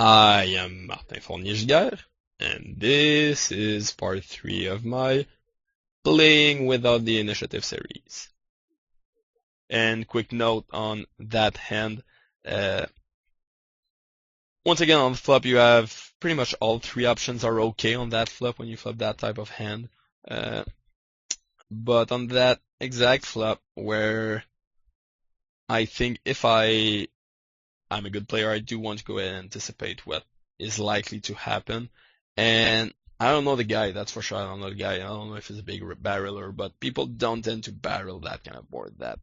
I am Martin Fournier, and this is part 3 of my Playing Without the Initiative series. And quick note on that hand, uh, once again on the flop you have pretty much all three options are okay on that flop when you flop that type of hand. Uh, but on that exact flop where I think if I'm a good player, I do want to go ahead and anticipate what is likely to happen. And I don't know the guy, that's for sure. I don't know the guy. I don't know if he's a big barreler, but people don't tend to barrel that kind of board that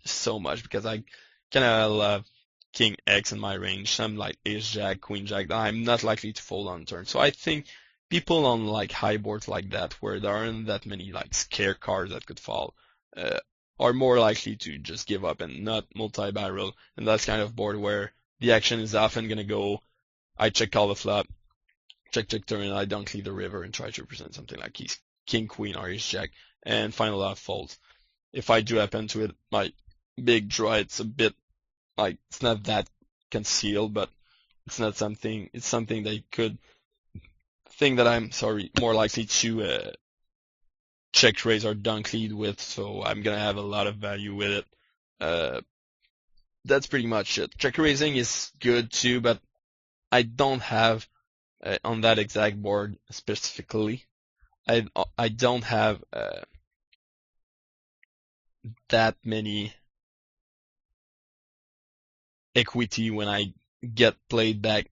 so much because I kind of love King X in my range. Some like Ace Jack, Queen Jack that I'm not likely to fold on turn. So I think people on like high boards like that, where there aren't that many like scare cards that could fall, uh, are more likely to just give up and not multi-barrel. And that's kind of board where the action is often gonna go, I check call the flop, check turn, and I don't lead the river and try to represent something like he's king, queen, or ace jack, and final out folds. If I do happen to hit my big draw, it's a bit like, it's not that concealed, but it's not something, it's something they could think that I'm, more likely to check raise or dunk lead with, so I'm gonna have a lot of value with it. That's pretty much it. Check raising is good too, but I don't have on that exact board specifically. I don't have that many equity when I get played back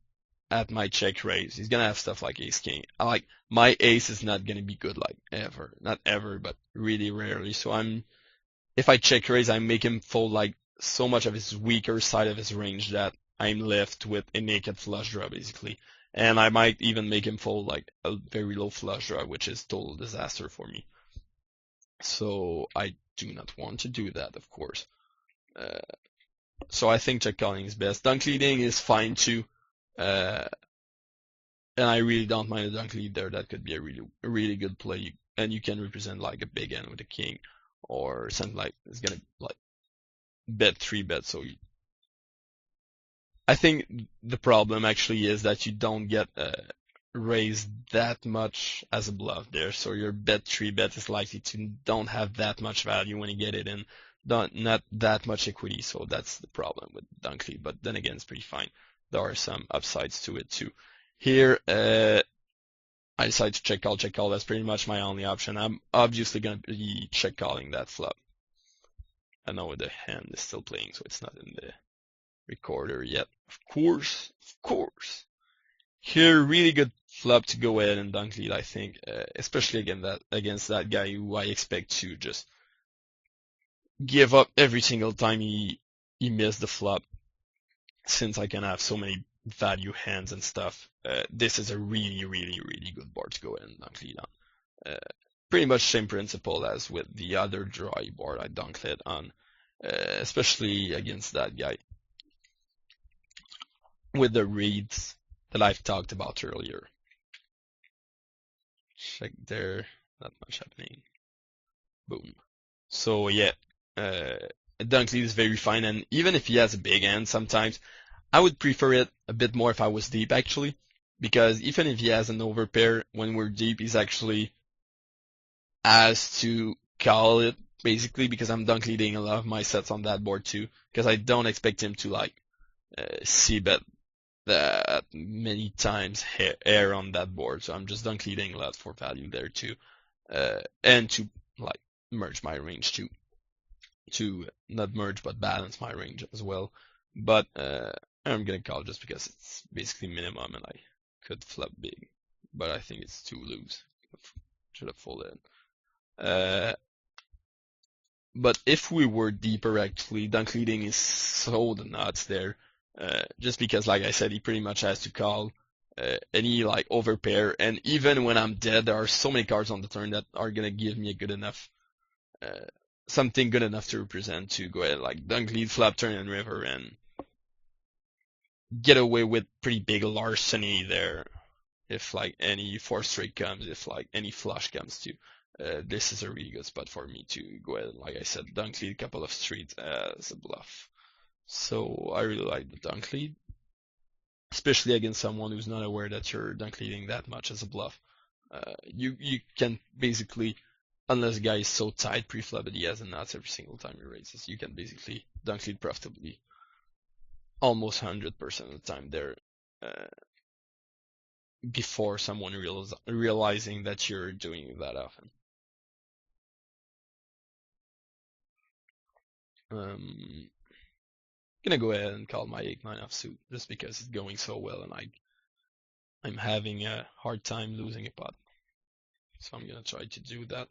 at my check raise. He's gonna have stuff like ace king. Like my ace is not gonna be good like ever, not ever, but really rarely. So if I check raise, I make him fold like so much of his weaker side of his range that I'm left with a naked flush draw basically. And I might even make him fold like a very low flush draw, which is total disaster for me. So I do not want to do that, of course. Uh, so I think check calling is best. Dunk leading is fine too. And I really don't mind a dunk lead there. That could be a really good play. And you can represent like a big end with a king or something like it's gonna like bet 3-bet. So I think the problem actually is that you don't get raised that much as a bluff there. So your bet 3-bet is likely to don't have that much value when you get it in. Not that much equity. So that's the problem with dunk lead. But then again, it's pretty fine. There are some upsides to it too. Here, I decide to check call. That's pretty much my only option. I'm obviously going to be check calling that flop. I know the hand is still playing, so it's not in the recorder yet. Of course. Here, really good flop to go ahead and dunk lead, I think, especially against that guy who I expect to just give up every single time he missed the flop. Since I can have so many value hands and stuff, this is a really good board to go ahead and dunk lead on. Pretty much same principle as with the other drawy board I dunk lead on, especially against that guy with the reads that I've talked about earlier. Check there, not much happening. Boom. So yeah, dunk lead is very fine, and even if he has a big hand, sometimes I would prefer it a bit more if I was deep actually, because even if he has an overpair, when we're deep, he's actually has to call it basically because I'm dunk leading a lot of my sets on that board too, because I don't expect him to like c-bet that many times air on that board, so I'm just dunk leading a lot for value there too, and to like merge my range too, to not merge but balance my range as well. But I'm gonna call just because it's basically minimum and I could flop big, but I think it's too loose. Should have folded. But if we were deeper actually, dunk leading is so the nuts there. Just because like I said, he pretty much has to call any like overpair, and even when I'm dead, there are so many cards on the turn that are gonna give me a good enough something good enough to represent to go ahead like dunk lead, flop, turn, and river, and get away with pretty big larceny there. If like any 4 straight comes, if like any flush comes too, this is a really good spot for me to go ahead. Like I said, dunk lead, couple of streets as a bluff. So I really like the dunk lead. especially against someone who's not aware that you're dunk leading that much as a bluff. You can basically, unless the guy is so tight pre-flop that he has a nuts every single time he raises, you can basically dunk lead profitably almost 100% of the time there, before someone realizing that you're doing that often. Gonna go ahead and call my 8-9 offsuit just because it's going so well and I'm having a hard time losing a pot. So I'm gonna try to do that.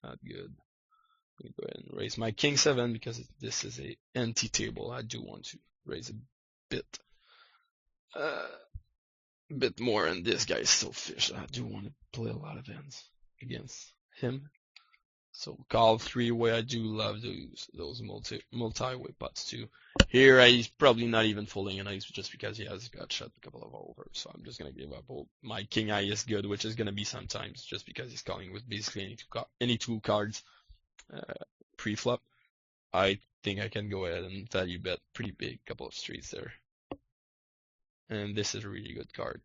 Not good. I'm gonna go ahead and raise my king 7 because this is a empty table. I do want to raise a bit more, and this guy is so fish. I do want to play a lot of hands against him. So call 3-way. I do love those multi-way pots too. Here he's probably not even folding an ace just because he has got shot a couple of overs. So I'm just gonna give up. My king eye is good, which is gonna be sometimes just because he's calling with basically any two cards pre-flop. I think I can go ahead and value bet pretty big, couple of streets there. And this is a really good card.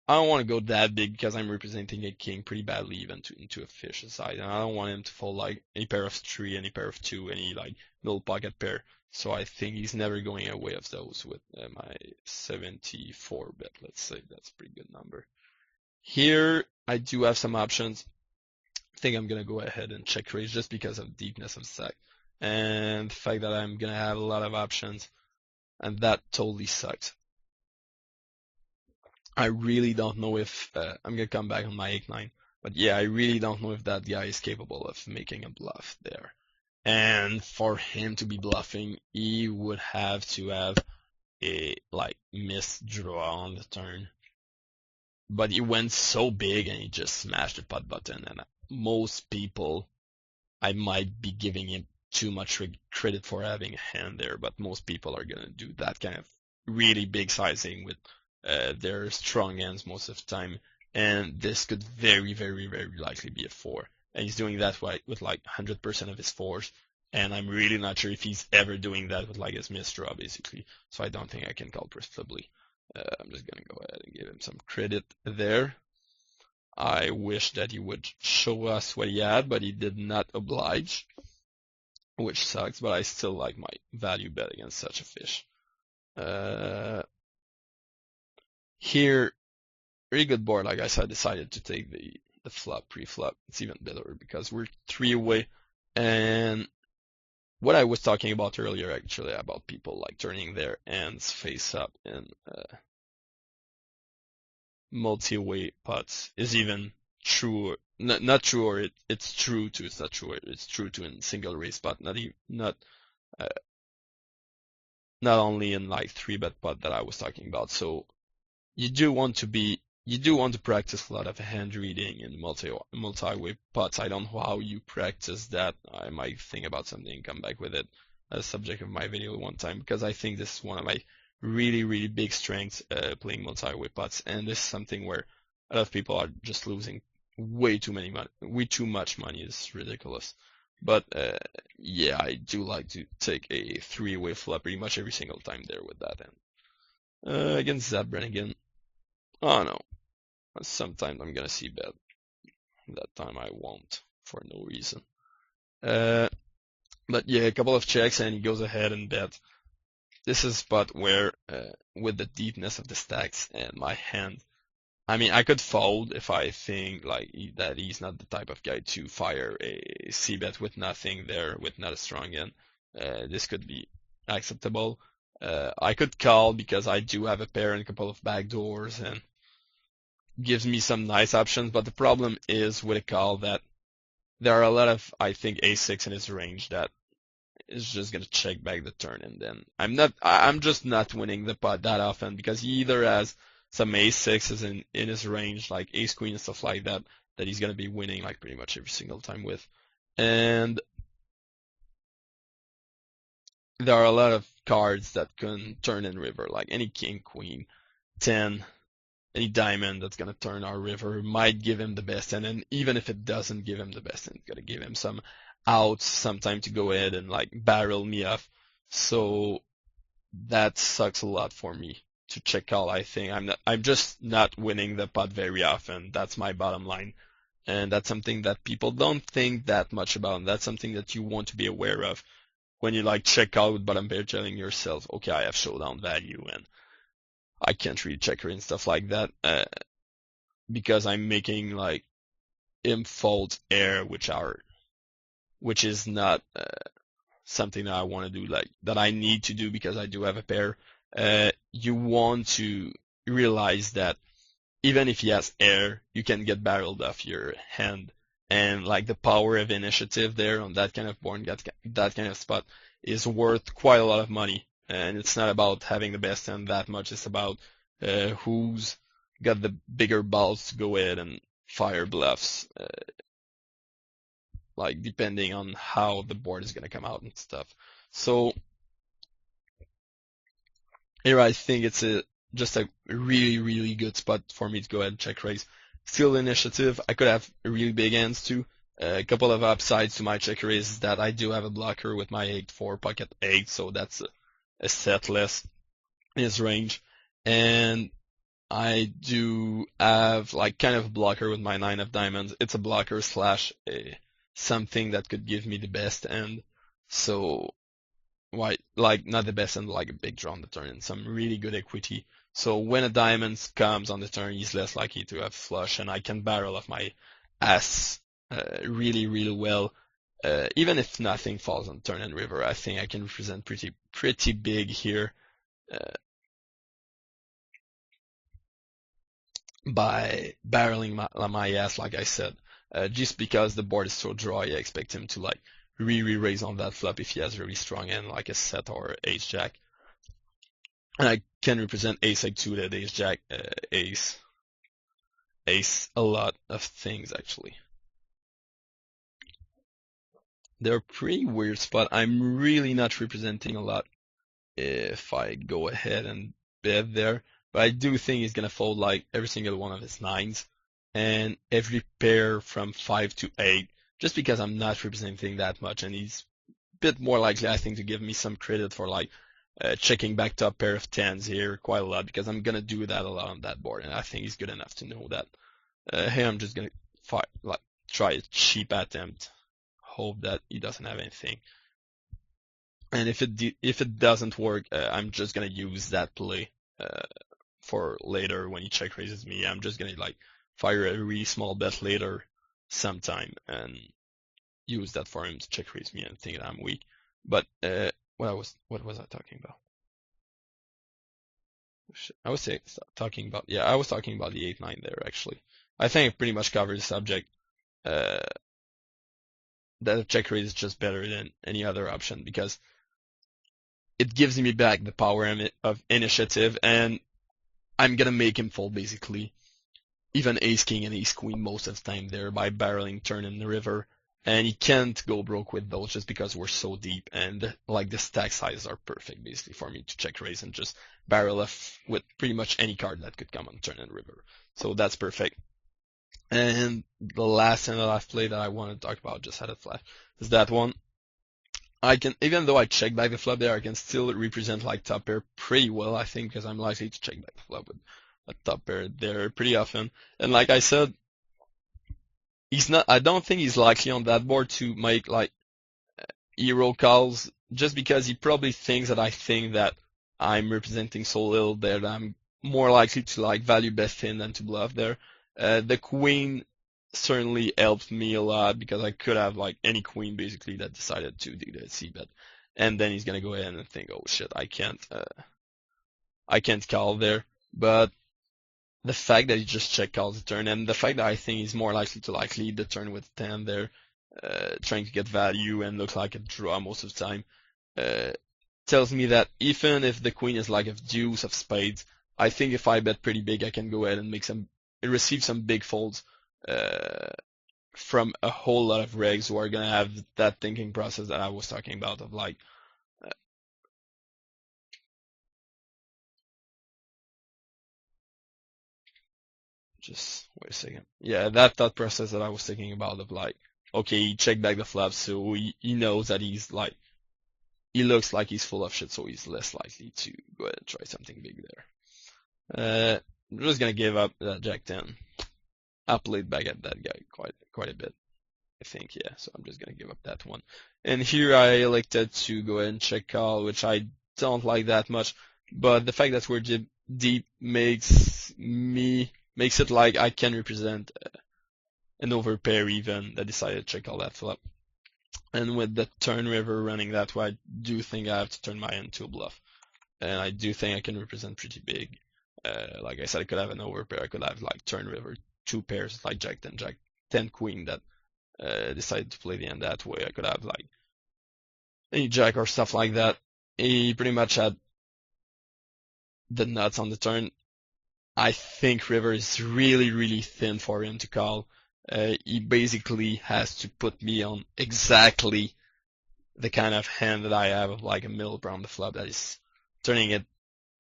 I don't want to go that big because I'm representing a king pretty badly even into a fish side. And I don't want him to fold like any pair of 3, any pair of 2, any like middle pocket pair. So I think he's never going away of those with my 74 bet. Let's say that's a pretty good number. Here I do have some options. I think I'm going to go ahead and check raise just because of deepness of the stack. And the fact that I'm going to have a lot of options. And that totally sucks. I really don't know if I'm gonna come back on my 8-9, but yeah, I really don't know if that guy is capable of making a bluff there. And for him to be bluffing, he would have to have a like missed draw on the turn. But he went so big and he just smashed the pot button. And most people, I might be giving him too much credit for having a hand there, but most people are gonna do that kind of really big sizing with their strong hands most of the time, and this could very, very, very likely be a 4. And he's doing that with like 100% of his 4s, and I'm really not sure if he's ever doing that with like his missed draw, basically. So I don't think I can call profitably. I'm just gonna go ahead and give him some credit there. I wish that he would show us what he had, but he did not oblige, which sucks, but I still like my value bet against such a fish. Here, very good board. Like I said, I decided to take the flop pre-flop. It's even better because we're 3 away. And what I was talking about earlier, actually, about people like turning their hands face up in multi-way pots is even true. Not true, or it's true to. It's not true. It's true to in single raise pot. Not only in like 3-bet pot that I was talking about. So you do want to practice a lot of hand reading in multi-way pots. I don't know how you practice that. I might think about something and come back with it as subject of my video one time, because I think this is one of my really, really big strengths, playing multi-way pots. And this is something where a lot of people are just losing way too much money. It's ridiculous. But yeah, I do like to take a 3-way flop pretty much every single time there with that hand. Against that Brannigan. Oh no. Sometimes I'm gonna see bet. That time I won't, for no reason. But yeah, a couple of checks and he goes ahead and bet. This is a spot where, with the deepness of the stacks and my hand, I mean, I could fold if I think like that he's not the type of guy to fire a c-bet with nothing there, with not a strong hand. This could be acceptable. I could call because I do have a pair and a couple of backdoors and gives me some nice options, but the problem is with a call that there are a lot of, I think, a6 in his range that is just gonna check back the turn, and then I'm just not winning the pot that often because he either has some a6s in his range, like ace queen and stuff like that he's gonna be winning like pretty much every single time with. And there are a lot of cards that can turn in river, like any king, queen, 10, any diamond that's gonna turn our river might give him the best, and then even if it doesn't give him the best, it's gonna give him some outs sometime to go ahead and like barrel me off. So that sucks a lot for me to check call. I think I'm just not winning the pot very often. That's my bottom line. And that's something that people don't think that much about. And that's something that you want to be aware of when you like check out with bottom pair, telling yourself, okay, I have showdown value and I can't really check her and stuff like that, because I'm making like impulse air, which is not something that I want to do, like that I need to do because I do have a pair. You want to realize that even if he has air, you can get barreled off your hand. And like the power of initiative there on that kind of board, that kind of spot is worth quite a lot of money. And it's not about having the best hand that much. It's about who's got the bigger balls to go ahead and fire bluffs, like depending on how the board is gonna come out and stuff. So here I think it's just a really, really good spot for me to go ahead and check raise. Still initiative. I could have really big hands too. A couple of upsides to my check raise is that I do have a blocker with my 8-4 pocket 8, so that's a set less in his range. And I do have like kind of a blocker with my 9 of diamonds. It's a blocker slash something that could give me the best end. So why, like not the best end, like a big draw on the turn and some really good equity. So when a diamond comes on the turn, he's less likely to have flush, and I can barrel off my ass really, really well. Even if nothing falls on turn and river, I think I can represent pretty big here by barreling my ass, like I said. Just because the board is so dry, I expect him to like really raise on that flop if he has a really strong hand, like a set or ace jack. And I can represent ace like suited, ace jack, ace, a lot of things actually. They're pretty weird spot. I'm really not representing a lot if I go ahead and bet there. But I do think he's gonna fold like every single one of his nines and every pair from 5 to 8, just because I'm not representing that much, and he's a bit more likely, I think, to give me some credit for like checking back top pair of tens here quite a lot, because I'm gonna do that a lot on that board, and I think he's good enough to know that. Here I'm just gonna like try a cheap attempt, hope that he doesn't have anything. And if it doesn't work, I'm just gonna use that play for later when he check raises me. I'm just gonna like fire a really small bet later sometime and use that for him to check raise me and think that I'm weak. But what was I talking about? I was talking about the 8-9 there actually. I think it pretty much covers the subject. That check raise is just better than any other option because it gives me back the power of initiative, and I'm gonna make him fold basically even ace king and ace queen most of the time there by barreling turn in the river, and he can't go broke with those just because we're so deep, and like the stack sizes are perfect basically for me to check raise and just barrel off with pretty much any card that could come on turn and river. So that's perfect. And the last play that I want to talk about, just had a flash, is that one. I can, even though I check back the flop there, I can still represent like top pair pretty well, I think, because I'm likely to check back the flop with a top pair there pretty often. And like I said, I don't think he's likely on that board to make like hero calls, just because he probably thinks that I think that I'm representing so little there that I'm more likely to like value best in than to bluff there. The queen certainly helped me a lot because I could have like any queen basically that decided to do the c-bet, and then he's gonna go ahead and think, oh shit, I can't call there. But the fact that he just check calls the turn, and the fact that I think he's more likely to like lead the turn with 10 there, trying to get value and look like a draw most of the time, tells me that even if the queen is like a deuce of spades, I think if I bet pretty big, I can go ahead and receive some big folds from a whole lot of regs who are gonna have that thinking process that I was talking about of like just wait a second. Yeah, that thought process that I was thinking about of like, okay, he checked back the flop, so he knows that he's like he looks like he's full of shit, so he's less likely to go ahead and try something big there. I'm just gonna give up that Jack 10. I played back at that guy quite a bit, I think, yeah. So I'm just gonna give up that one. And here I elected to go ahead and check call, which I don't like that much. But the fact that we're deep makes it like I can represent an overpair even that decided to check all that flop. And with the turn river running that way, I do think I have to turn my hand to a bluff. And I do think I can represent pretty big. Like I said, I could have an overpair. I could have like turn river, two pairs like Jack 10, Jack 10 Queen that decided to play the end that way. I could have like a Jack or stuff like that. He pretty much had the nuts on the turn. I think river is really, really thin for him to call. He basically has to put me on exactly the kind of hand that I have of like a middle around the flop that is turning it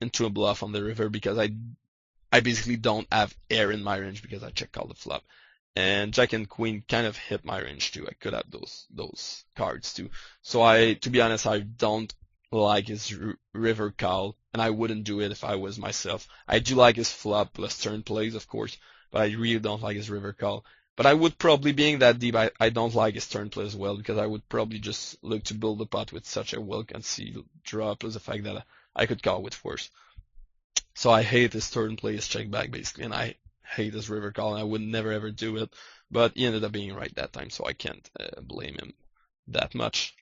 into a bluff on the river because I basically don't have air in my range because I check call the flop. And Jack and Queen kind of hit my range too. I could have those cards too. So to be honest, I don't like his river call, and I wouldn't do it if I was myself. I do like his flop plus turn plays, of course, but I really don't like his river call. But I would probably, being that deep, I don't like his turn play as well, because I would probably just look to build the pot with such a well-concealed draw, plus the fact that I could call with force. So I hate his turn play, his check back, basically, and I hate his river call, and I would never ever do it. But he ended up being right that time, so I can't blame him that much.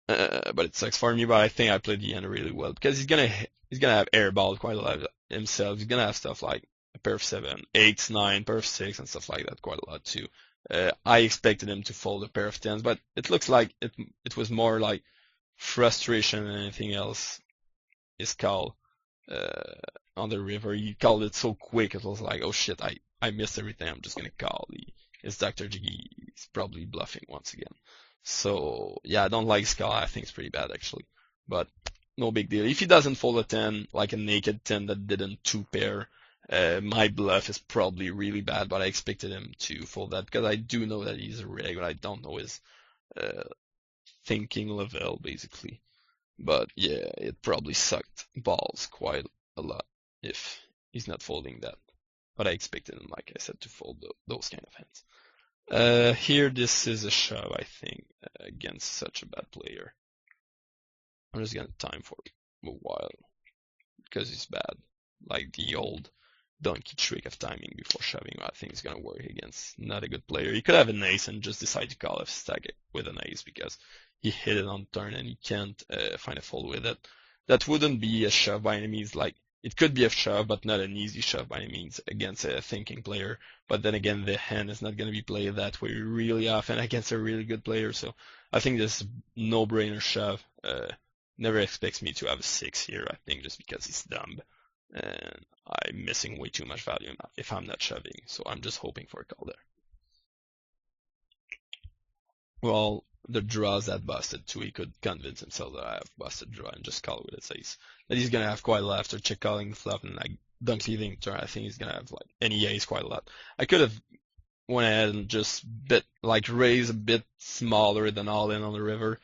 But it sucks for me, but I think I played the end really well, because he's gonna have airball quite a lot himself. He's gonna have stuff like a pair of 7, 8, 9, pair of 6, and stuff like that quite a lot too. I expected him to fold a pair of 10s, but it looks like it was more like frustration than anything else. His call on the river, he called it so quick, it was like, oh shit, I missed everything, I'm just gonna call. His DrGiggy is probably bluffing once again. So yeah, I don't like his call, I think it's pretty bad actually. But no big deal. If he doesn't fold a 10, like a naked 10 that didn't 2-pair, my bluff is probably really bad, but I expected him to fold that because I do know that he's a reg, but I don't know his thinking level basically. But yeah, it probably sucked balls quite a lot if he's not folding that. But I expected him, like I said, to fold those kind of hands. Here this is a shove, I think, against such a bad player. I'm just gonna time for a while because it's bad. Like the old donkey trick of timing before shoving, I think it's gonna work against not a good player. He could have an ace and just decide to call if stack it with an ace because he hit it on turn and he can't find a fold with it. That wouldn't be a shove by any means. Like it could be a shove, but not an easy shove by any means against a thinking player. But then again, the hand is not going to be played that way really often against a really good player. So I think this no-brainer shove. Never expects me to have a 6 here, I think, just because he's dumb. And I'm missing way too much value if I'm not shoving. So I'm just hoping for a call there. Well, the draws that busted too. He could convince himself that I have busted draw and just call with his ace. That he's gonna have quite a lot after check calling the flop and like dunk leaving turn. I think he's gonna have like any ace quite a lot. I could have went ahead and just raise a bit smaller than all in on the river.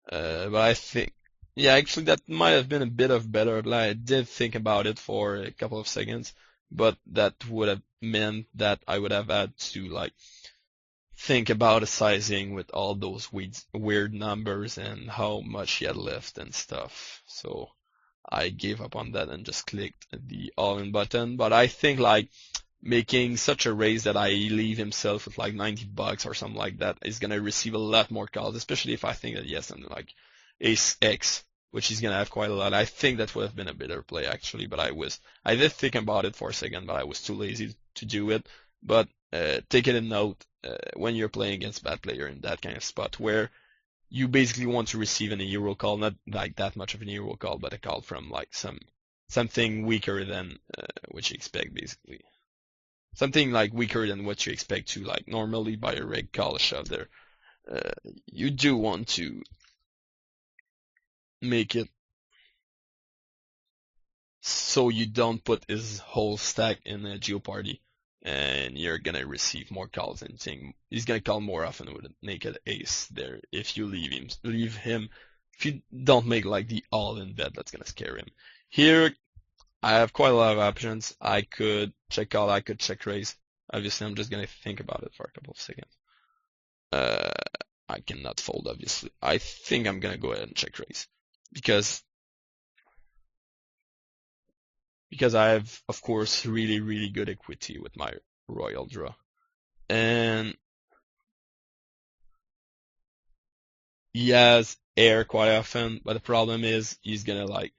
But I think, yeah, actually that might have been a bit of better. But I did think about it for a couple of seconds, but that would have meant that I would have had to like think about a sizing with all those weird numbers and how much he had left and stuff. So I gave up on that and just clicked the all-in button. But I think like making such a raise that I leave himself with like $90 or something like that is gonna receive a lot more calls, especially if I think that he has something like Ace X, which he's gonna have quite a lot. I think that would have been a better play actually, but I did think about it for a second, but I was too lazy to do it. But take it in note when you're playing against bad player in that kind of spot where you basically want to receive an hero call, not like that much of an hero call, but a call from like something weaker than what you expect basically. Something like weaker than what you expect to like normally by a reg call a shove there. You do want to make it so you don't put his whole stack in a Geopardy and you're gonna receive more calls and think he's gonna call more often with a naked ace there if you leave him if you don't make like the all-in bet, that's gonna scare him. Here, I have quite a lot of options. I could check call, I could check raise. Obviously, I'm just gonna think about it for a couple of seconds. Uh, I cannot fold, obviously. I think I'm gonna go ahead and check raise because I have, of course, really good equity with my royal draw, and he has air quite often. But the problem is he's gonna like,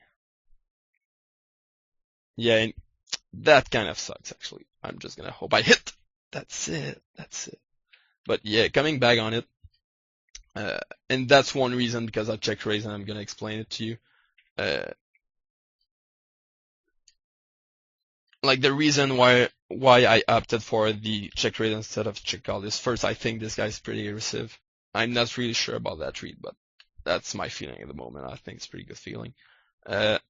yeah, and that kind of sucks actually. I'm just gonna hope I hit. That's it. That's it. But yeah, coming back on it, and that's one reason because I checked raise and I'm gonna explain it to you. Uh, like the reason why I opted for the check raise instead of check call is first I think this guy's pretty aggressive. I'm not really sure about that read, but that's my feeling at the moment. I think it's a pretty good feeling. And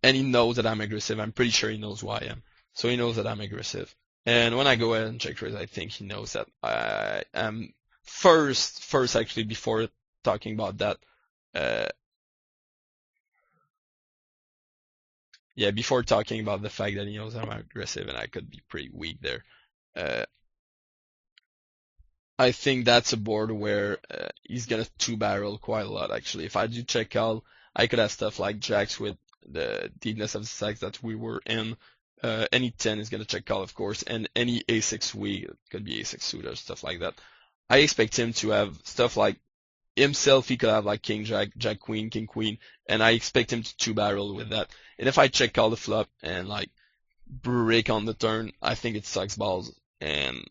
he knows that I'm aggressive. I'm pretty sure he knows who I am. So he knows that I'm aggressive. And when I go ahead and check raise, I think he knows that I am first actually before talking about that. Yeah, before talking about the fact that he knows I'm aggressive and I could be pretty weak there. I think that's a board where he's gonna two barrel quite a lot actually. If I do check call, I could have stuff like jacks with the deepness of the stacks that we were in. Any 10 is gonna check call, of course, and any a6 weak, it could be a6 suit or stuff like that. I expect him to have stuff like himself. He could have like king jack, jack queen, king queen, and I expect him to two barrel with that. And if I check call the flop and like break on the turn, I think it sucks balls. And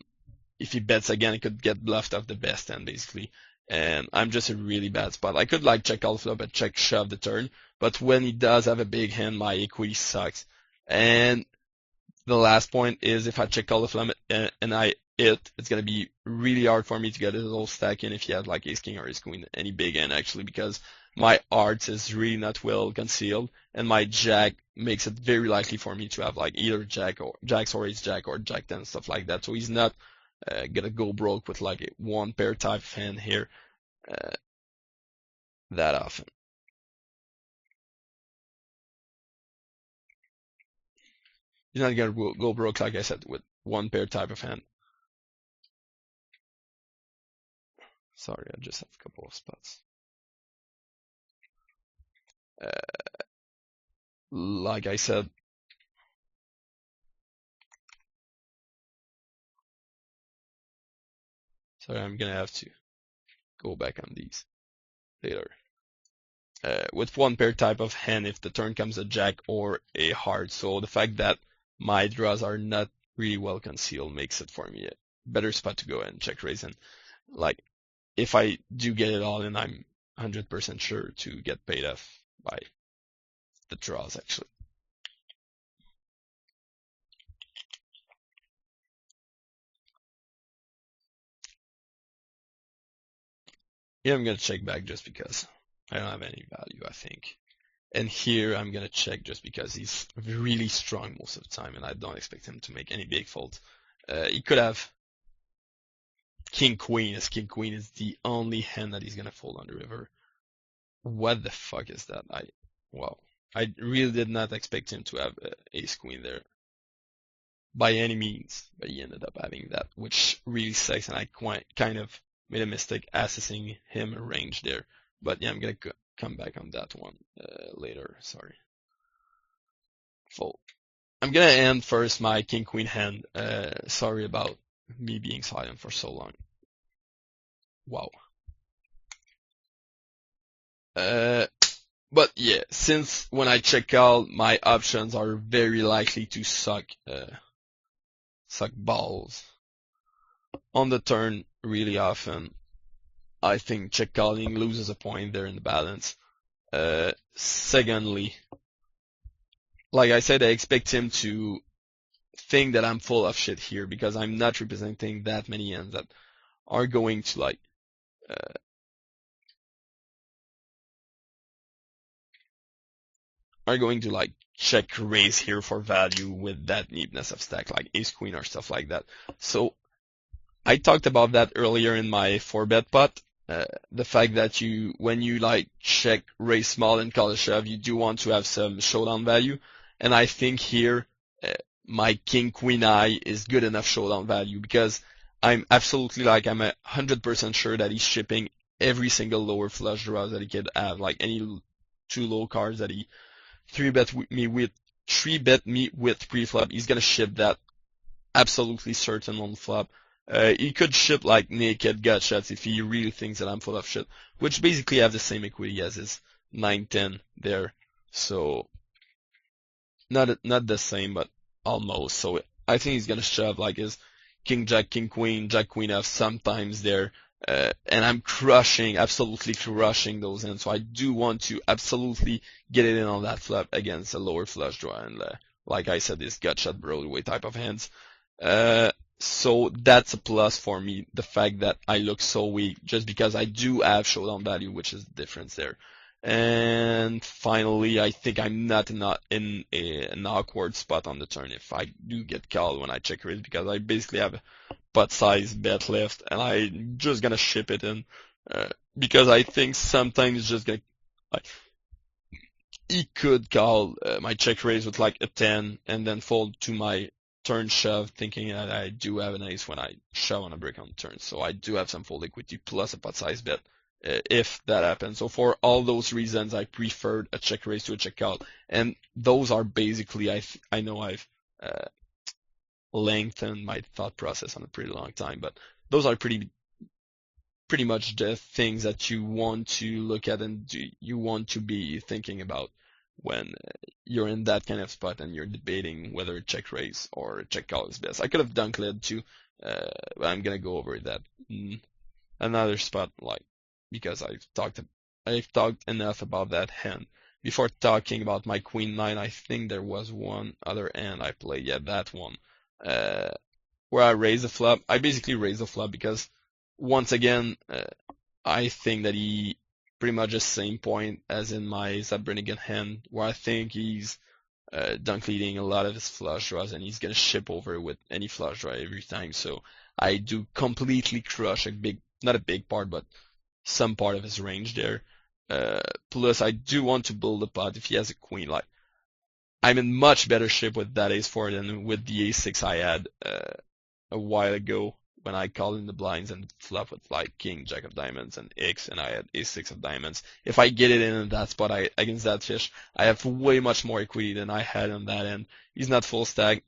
if he bets again, he could get bluffed off the best end basically. And I'm just a really bad spot. I could like check call the flop and check shove the turn, but when he does have a big hand, my equity sucks. And the last point is if I check call the flop and I hit, it's gonna be really hard for me to get his whole stack in if he has like ace king or ace queen, any big hand actually, because my heart is really not well concealed, and my jack makes it very likely for me to have like either jacks or ace jack or jack 10, stuff like that. So he's not gonna go broke with like a one pair type of hand here that often. He's not gonna go broke, like I said, with one pair type of hand. Sorry, I just have a couple of spots. Like I said, sorry, I'm gonna have to go back on these later. With one pair type of hand, if the turn comes a jack or a heart, so the fact that my draws are not really well concealed makes it for me a better spot to go and check raise. And like, if I do get it all in, I'm 100% sure to get paid off by the draws actually. Here I'm gonna check back just because I don't have any value, I think. And here I'm gonna check just because he's really strong most of the time and I don't expect him to make any big folds. He could have king queen, as king queen is the only hand that he's gonna fold on the river. What the fuck is that? Wow. I really did not expect him to have ace queen there by any means, but he ended up having that, which really sucks, and I kind of made a mistake assessing him a range there. But yeah, I'm gonna come back on that one later. Sorry. Fold. I'm gonna end first my king queen hand. Sorry about me being silent for so long. Wow. But yeah, since when I check out, my options are very likely to suck balls on the turn really often. I think check calling loses a point there in the balance. Secondly, like I said, I expect him to think that I'm full of shit here because I'm not representing that many hands that are going to like check raise here for value with that neatness of stack like ace queen or stuff like that. So I talked about that earlier in my 4-bet pot. the fact that when you like check raise small and call a shove, you do want to have some showdown value. And I think here, my king queen eye is good enough showdown value because I'm 100% sure that he's shipping every single lower flush draw that he could have, like any two low cards that he three bet me with pre-flop. He's gonna ship that absolutely certain on flop. He could ship like naked gut shots if he really thinks that I'm full of shit, which basically have the same equity as his 9-10 there. So not the same, but almost. So I think he's gonna shove like his king queen, jack queen f sometimes there. And I'm absolutely crushing those in. So I do want to absolutely get it in on that flop against a lower flush draw and like I said, this gut shot Broadway type of hands. So that's a plus for me, the fact that I look so weak, just because I do have showdown value, which is the difference there. And finally, I think I'm not in an awkward spot on the turn if I do get called when I check raise, because I basically have a pot size bet left, and I'm just gonna ship it in, because I think sometimes it's just gonna, like, he could call my check raise with like a 10 and then fold to my turn shove, thinking that I do have an ace when I shove on a brick on the turn. So I do have some fold equity plus a pot size bet if that happens. So for all those reasons, I preferred a check raise to a check call. And those are basically, I know I've lengthened my thought process on a pretty long time, but those are pretty much the things that you want to look at and you want to be thinking about when you're in that kind of spot and you're debating whether a check raise or a check call is best. I could have dunk led too, but I'm gonna go over that in another spot, like, because I've talked enough about that hand. Before talking about my queen 9, I think there was one other hand I played, yeah, that one, where I raised the flop. I basically raised the flop because, once again, I think that he pretty much the same point as in my Zabrinigan hand, where I think he's dunk leading a lot of his flush draws, and he's gonna ship over with any flush draw every time. So I do completely crush not a big part, but some part of his range there. Plus, I do want to build a pot if he has a queen. Like, I'm in much better shape with that ace-4 than with the ace-6 I had a while ago, when I called in the blinds and flop with like king, jack of diamonds, and X, and I had ace-6 of diamonds. If I get it in that spot against that fish, I have way much more equity than I had on that end. He's not full stack.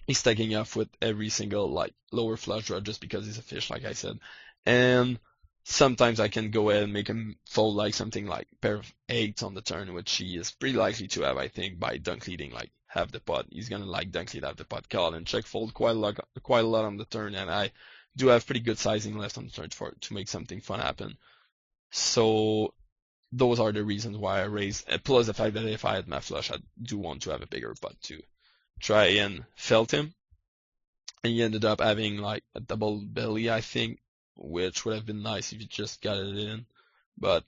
He's stacking up with every single like lower flush draw just because he's a fish, like I said. And sometimes I can go ahead and make him fold like something like pair of 8s on the turn, which he is pretty likely to have, I think, by dunk leading like half the pot. He's gonna like dunk lead half the pot, call and check fold quite a lot on the turn, and I do have pretty good sizing left on the turn to make something fun happen. So those are the reasons why I raise. Plus the fact that if I had my flush, I do want to have a bigger pot to try and felt him. And he ended up having like a double belly, I think, which would have been nice if you just got it in. But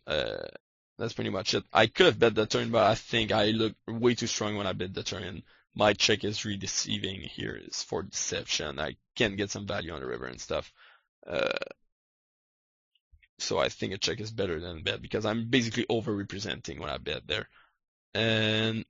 that's pretty much it. I could have bet the turn, but I think I looked way too strong when I bet the turn. And my check is really deceiving here. Is for deception. I can get some value on the river and stuff. So I think a check is better than a bet because I'm basically over-representing when I bet there. And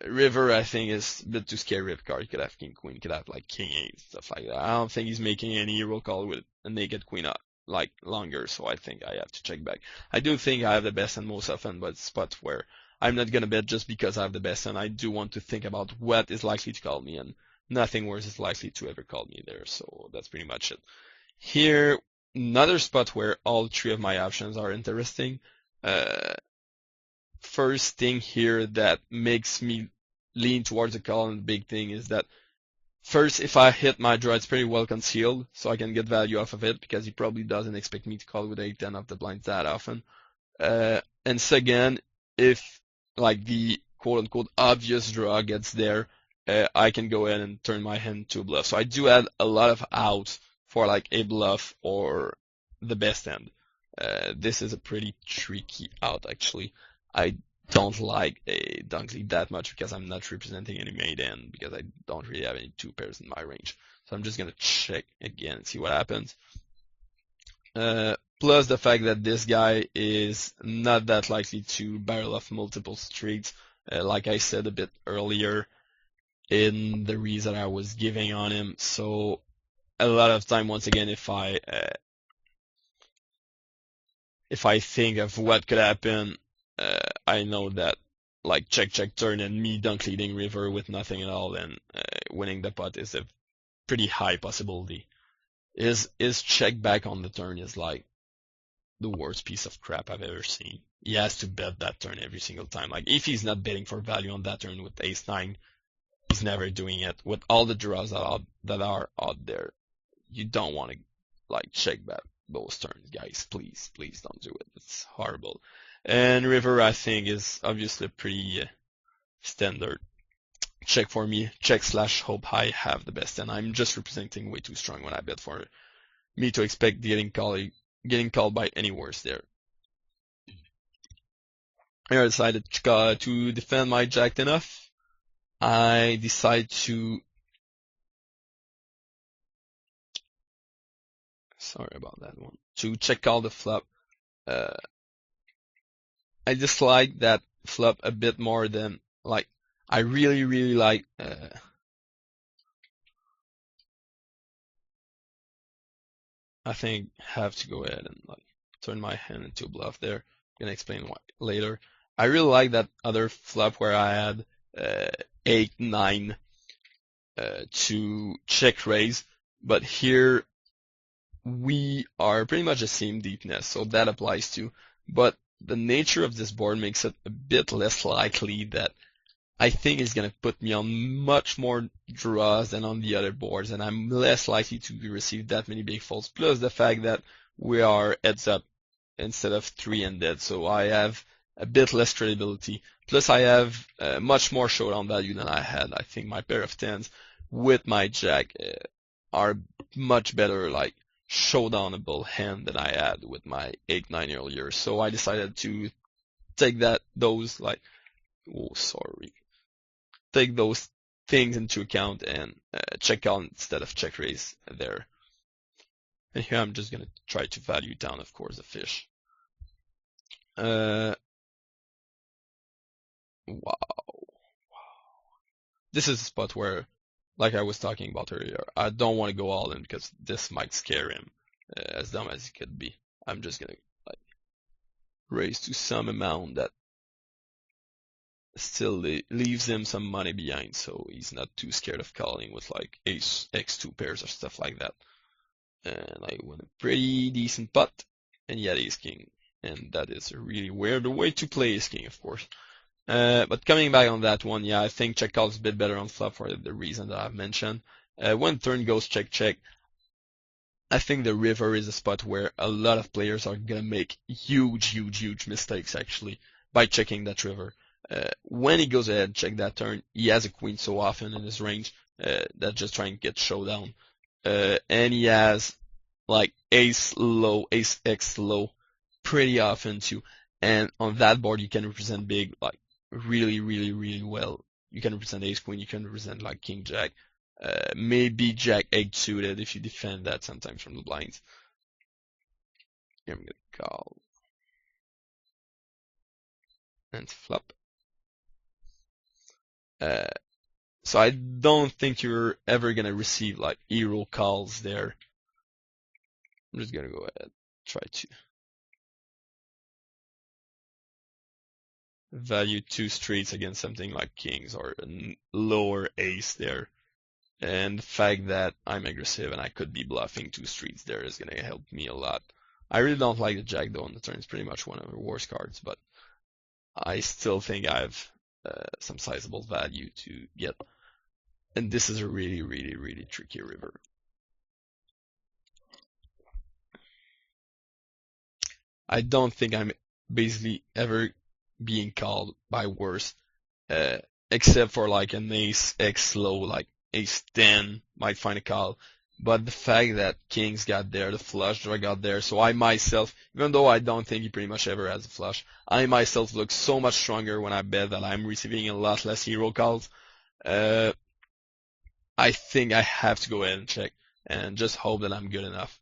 river, I think, is a bit too scary with card. You could have king queen, you could have like king 8, stuff like that. I don't think he's making any hero call with a naked queen up like longer, so I think I have to check back. I do think I have the best hand most often, but it's spots where I'm not gonna bet just because I have the best hand. I do want to think about what is likely to call me, and nothing worse is likely to ever call me there. So that's pretty much it. Here, another spot where all three of my options are interesting. First thing here that makes me lean towards the call, and the big thing is that first, if I hit my draw, it's pretty well concealed, so I can get value off of it because he probably doesn't expect me to call with 8-10 of the blinds that often. And second, if like the quote-unquote obvious draw gets there, I can go ahead and turn my hand to a bluff. So I do add a lot of outs for like a bluff or the best hand. This is a pretty tricky out, actually. I don't like a dunk lead that much because I'm not representing any made end because I don't really have any 2 pairs in my range. So I'm just gonna check again and see what happens. Plus the fact that this guy is not that likely to barrel off multiple streets, like I said a bit earlier in the reason I was giving on him. So a lot of time, once again, if I think of what could happen, I know that like check turn and me dunk leading river with nothing at all and winning the pot is a pretty high possibility. His check back on the turn is like the worst piece of crap I've ever seen. He has to bet that turn every single time. Like if he's not betting for value on that turn with ace nine, he's never doing it. With all the draws that are out there, you don't want to like check back those turns, guys. Please don't do it. It's horrible. And river, I think, is obviously pretty standard. Check for me. Check / hope I have the best, and I'm just representing way too strong when I bet for me to expect getting called by any worse there. I decided to defend my jack enough. I decide to. Sorry about that one. To check call the flop. I dislike that flop a bit more than like I really like. I think have to go ahead and like turn my hand into a bluff there. I'm gonna explain why later. I really like that other flop where I had 8-9 to check raise, but here we are pretty much the same deepness, so that applies too. But the nature of this board makes it a bit less likely that I think it's going to put me on much more draws than on the other boards, and I'm less likely to receive that many big folds, plus the fact that we are heads up instead of 3 and dead, so I have a bit less credibility. Plus I have much more showdown value than I had. I think my pair of tens with my jack are much better like showdownable hand than I had with my 8-9 earlier. So I decided to take those things into account and check out instead of check raise there. And here I'm just gonna try to value down, of course, the fish. Wow. This is a spot where, like I was talking about earlier, I don't want to go all in because this might scare him, as dumb as it could be. I'm just gonna like raise to some amount that still leaves him some money behind, so he's not too scared of calling with like ace x2 pairs or stuff like that. And I won a pretty decent pot, and he had ace king, and that is a really weird way to play ace king, of course. But coming back on that one, yeah, I think check call is a bit better on flop for the reason that I've mentioned. When turn goes check, I think the river is a spot where a lot of players are gonna make huge mistakes actually by checking that river. When he goes ahead and check that turn, he has a queen so often in his range that just trying to get showdown. And he has like ace x low pretty often too. And on that board you can represent big like really well. You can represent ace queen, you can represent like king jack, maybe jack 8 suited if you defend that sometimes from the blinds. Here I'm gonna call and flop. So I don't think you're ever gonna receive like hero calls there. I'm just gonna go ahead, try to value 2 streets against something like kings or a lower ace there. And the fact that I'm aggressive and I could be bluffing 2 streets there is gonna help me a lot. I really don't like the jack though on the turn. It's pretty much one of the worst cards, but I still think I have some sizable value to get. And this is a really tricky river. I don't think I'm basically ever being called by worse, except for like an ace x low, like ace 10 might find a call. But the fact that kings got there, the flush draw got there, so I myself, even though I don't think he pretty much ever has a flush, I myself look so much stronger when I bet that I'm receiving a lot less hero calls. I think I have to go ahead and check and just hope that I'm good enough.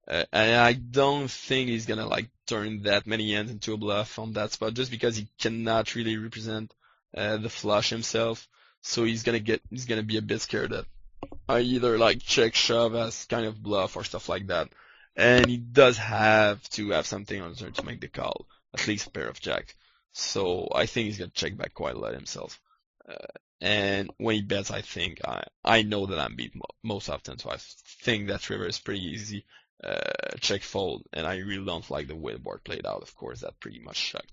And I don't think he's gonna like turn that many hands into a bluff on that spot just because he cannot really represent the flush himself. So he's gonna be a bit scared that I either like check shove as kind of bluff or stuff like that. And he does have to have something on his turn to make the call, at least a pair of jacks. So I think he's gonna check back quite a lot himself. Uh, and when he bets, I think I know that I'm beat most often, so I think that river is pretty easy. Check fold, and I really don't like the way the board played out. Of course, that pretty much sucked.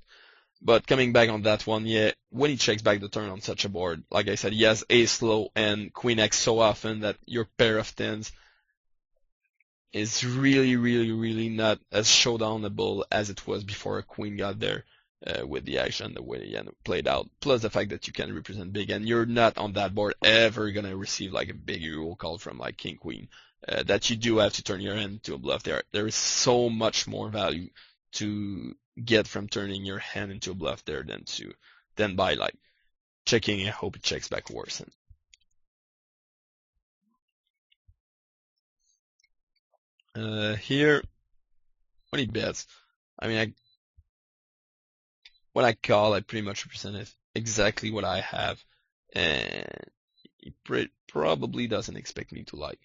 But coming back on that one, yeah, when he checks back the turn on such a board, like I said, he has ace low and queen x so often that your pair of tens is really, really, really not as showdownable as it was before a queen got there. With the action, the way the played out, plus the fact that you can represent big, and you're not on that board ever gonna receive like a big euro call from like king queen. That you do have to turn your hand into a bluff. There is so much more value to get from turning your hand into a bluff there than by like checking and hope it checks back worse. Here when he bets, I mean when I call, I pretty much represent exactly what I have, and he probably doesn't expect me to like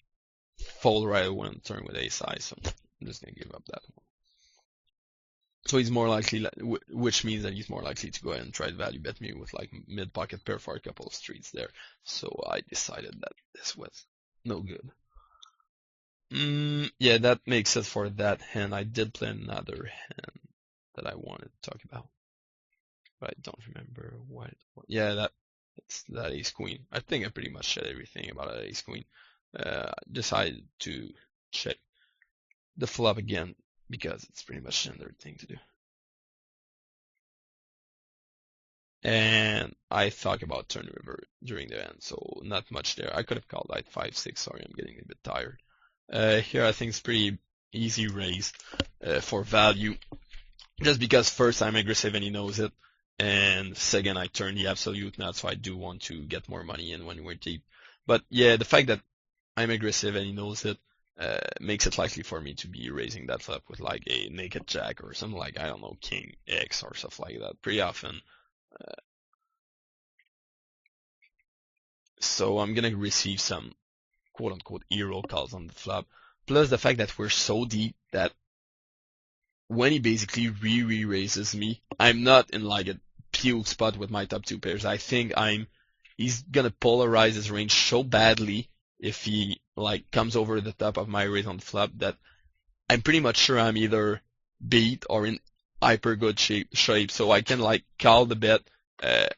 fold right away on the turn with ace high, so I'm just gonna give up that one. So he's more likely, which means that he's more likely to go ahead and try to value bet me with like mid pocket pair for a couple of streets there. So I decided that this was no good. Yeah, that makes it for that hand. I did play another hand that I wanted to talk about, but I don't remember what. Yeah, that ace queen. I think I pretty much said everything about that ace queen. Decided to check the flop again because it's pretty much the standard thing to do. And I thought about turn river during the end, so not much there. I could have called like 5-6. Sorry, I'm getting a bit tired. Here I think it's pretty easy raise for value, just because first I'm aggressive and he knows it, and second I turn the absolute nut, so I do want to get more money in when we're deep. But yeah, the fact that I'm aggressive and he knows it makes it likely for me to be raising that flop with like a naked jack or something like, I don't know, king X or stuff like that pretty often. So I'm gonna receive some quote unquote hero calls on the flop. Plus the fact that we're so deep that when he basically re-raises me, I'm not in like a puke spot with my top two pairs. I think he's gonna polarize his range so badly if he like comes over the top of my raise on the flop that I'm pretty much sure I'm either beat or in hyper good shape, so I can like call the bet. A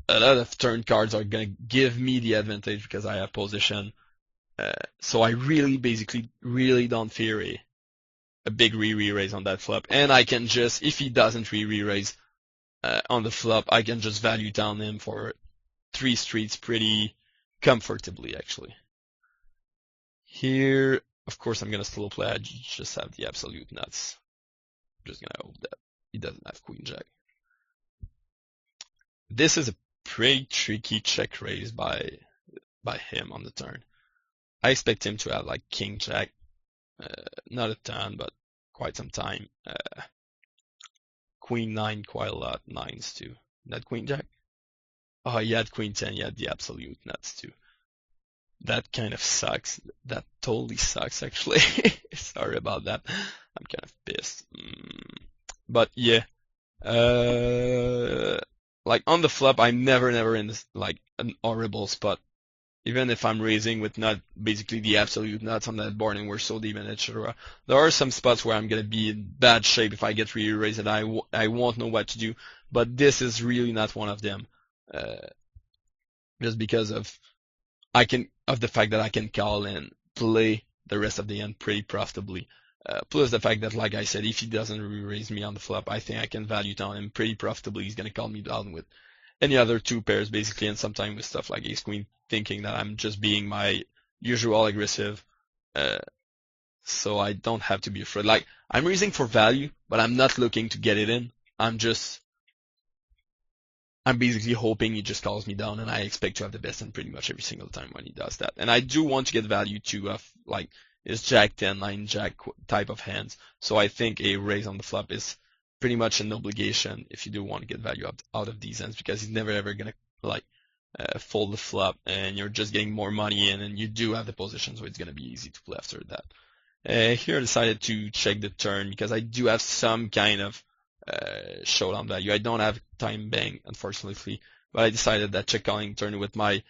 lot of turn cards are gonna give me the advantage because I have position. So I really basically really don't fear a big re-raise on that flop. And I can just, if he doesn't re-raise on the flop, I can just value down him for 3 streets pretty comfortably actually. Here, of course I'm gonna slow play, I just have the absolute nuts. I'm just gonna hope that he doesn't have queen jack. This is a pretty tricky check raise by him on the turn. I expect him to have like king jack, not a ton, but quite some time. Queen 9 quite a lot, nines too. Not queen jack? Oh, he had queen 10, he had the absolute nuts too. That kind of sucks. That totally sucks actually. Sorry about that. I'm kind of pissed. But yeah. Like on the flop, I'm never in this, like an horrible spot. Even if I'm raising with not basically the absolute nuts on that board and we're so deep in etc. There are some spots where I'm gonna be in bad shape if I get really raised and I won't know what to do. But this is really not one of them. Just because of the fact that I can call and play the rest of the hand pretty profitably. Plus the fact that, like I said, if he doesn't re-raise me on the flop, I think I can value down him pretty profitably. He's gonna call me down with any other two pairs basically, and sometimes with stuff like ace queen, thinking that I'm just being my usual aggressive. So I don't have to be afraid. Like, I'm raising for value, but I'm not looking to get it in. I'm just I'm basically hoping he just calls me down, and I expect to have the best hand pretty much every single time when he does that. And I do want to get value too of like his Jack 10, 9 Jack type of hands. So I think a raise on the flop is pretty much an obligation if you do want to get value out of these hands, because he's never ever gonna like fold the flop, and you're just getting more money in, and you do have the position, so it's gonna be easy to play after that. Here I decided to check the turn because I do have some kind of showdown value. I don't have time bang, unfortunately, but I decided that check calling turn with my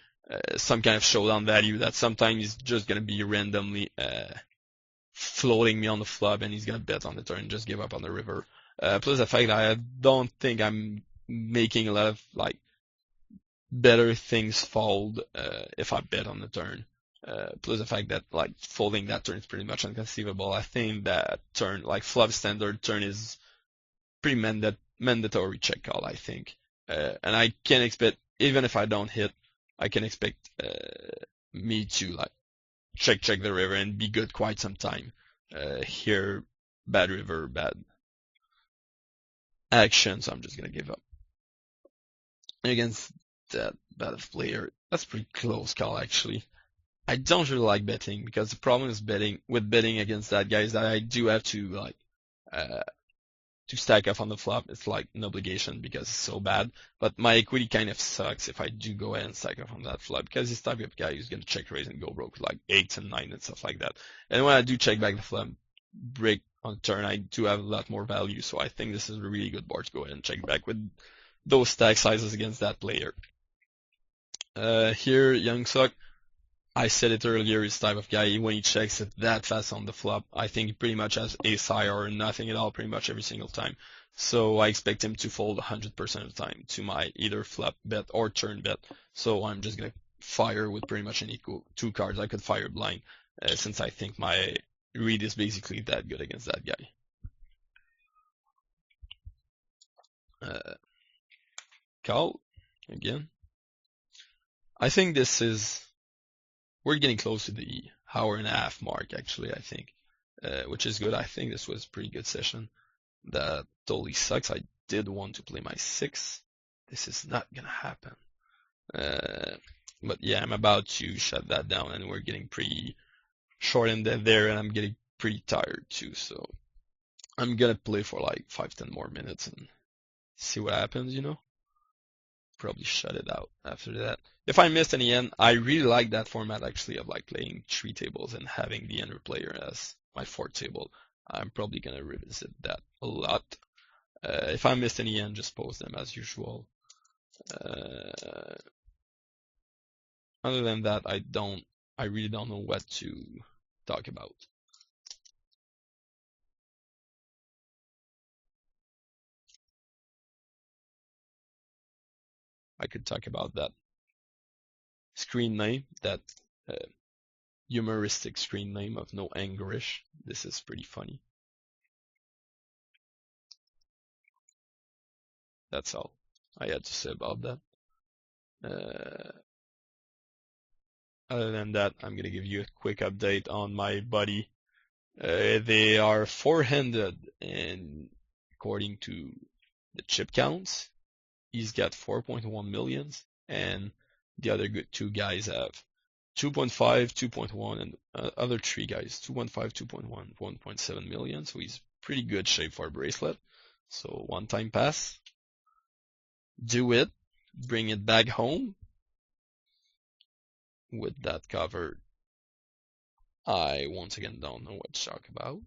some kind of showdown value that sometimes is just gonna be randomly floating me on the flop, and he's gonna bet on the turn and just give up on the river. Plus the fact that I don't think I'm making a lot of like better things fold if I bet on the turn. Plus the fact that like folding that turn is pretty much inconceivable. I think that turn, like flop standard turn, is pretty mandatory check call, I think. And I can expect, even if I don't hit, I can expect me to like check the river and be good quite some time. Here, bad river, bad action, so I'm just gonna give up. Against that bad of player, that's pretty close call actually. I don't really like betting because the problem is betting against that guy is that I do have to like to stack up on the flop. It's like an obligation because it's so bad. But my equity kind of sucks if I do go ahead and stack up on that flop because he's the type of guy who's gonna check raise and go broke with like 8s and 9s and stuff like that. And when I do check back the flop, break on turn, I do have a lot more value. So I think this is a really good board to go ahead and check back with those stack sizes against that player. Here, Young Suck, I said it earlier, he's the type of guy, when he checks it that fast on the flop, I think he pretty much has ace high or nothing at all pretty much every single time. So I expect him to fold 100% of the time to my either flop bet or turn bet. So I'm just going to fire with pretty much any two cards. I could fire blind since I think my read is basically that good against that guy. Call again. I think this is, we're getting close to the hour and a half mark actually, I think, which is good. I think this was a pretty good session. That totally sucks. I did want to play my 6. This is not gonna happen. But yeah, I'm about to shut that down, and we're getting pretty short in there, and I'm getting pretty tired too, so I'm gonna play for like 5-10 more minutes and see what happens, you know? Probably shut it out after that. If I missed any end, I really like that format actually of like playing 3 tables and having the ender player as my 4th table. I'm probably gonna revisit that a lot. If I missed any end, just post them as usual. Other than that, I really don't know what to talk about. I could talk about that screen name, that humoristic screen name of no angerish. This is pretty funny. That's all I had to say about that. Other than that, I'm gonna give you a quick update on my buddy. They are four-handed, and according to the chip counts, he's got 4.1 millions, and the other two guys have 2.5, 2.1, and other 3 guys 2.5, 2.1, 1.7 million. So he's pretty good shape for a bracelet. So one time pass, do it, bring it back home. With that covered, I once again don't know what to talk about.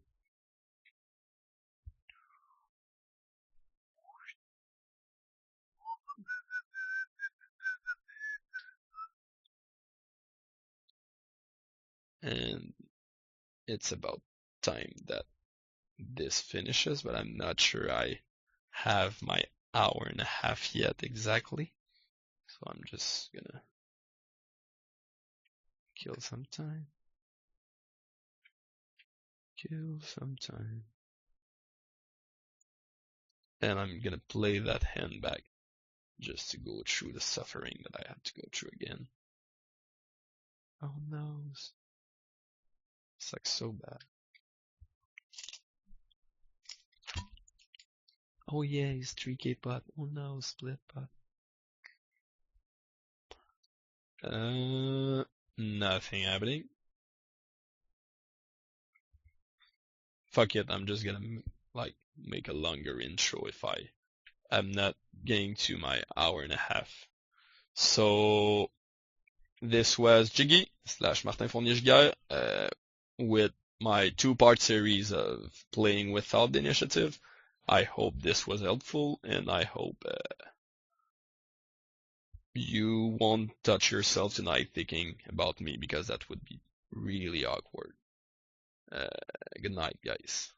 And it's about time that this finishes, but I'm not sure I have my hour and a half yet exactly. So I'm just gonna kill some time. Kill some time. And I'm gonna play that hand back just to go through the suffering that I had to go through again. Oh no. Sucks so bad. Oh yeah, he's 3k pot. Oh no, split pot. Nothing happening. Fuck it, I'm just gonna like make a longer intro if I'm not getting to my hour and a half. So this was Jiggy / Martin Fournier with my two-part series of playing without the initiative. I hope this was helpful, and I hope you won't touch yourself tonight thinking about me because that would be really awkward. Good night, guys.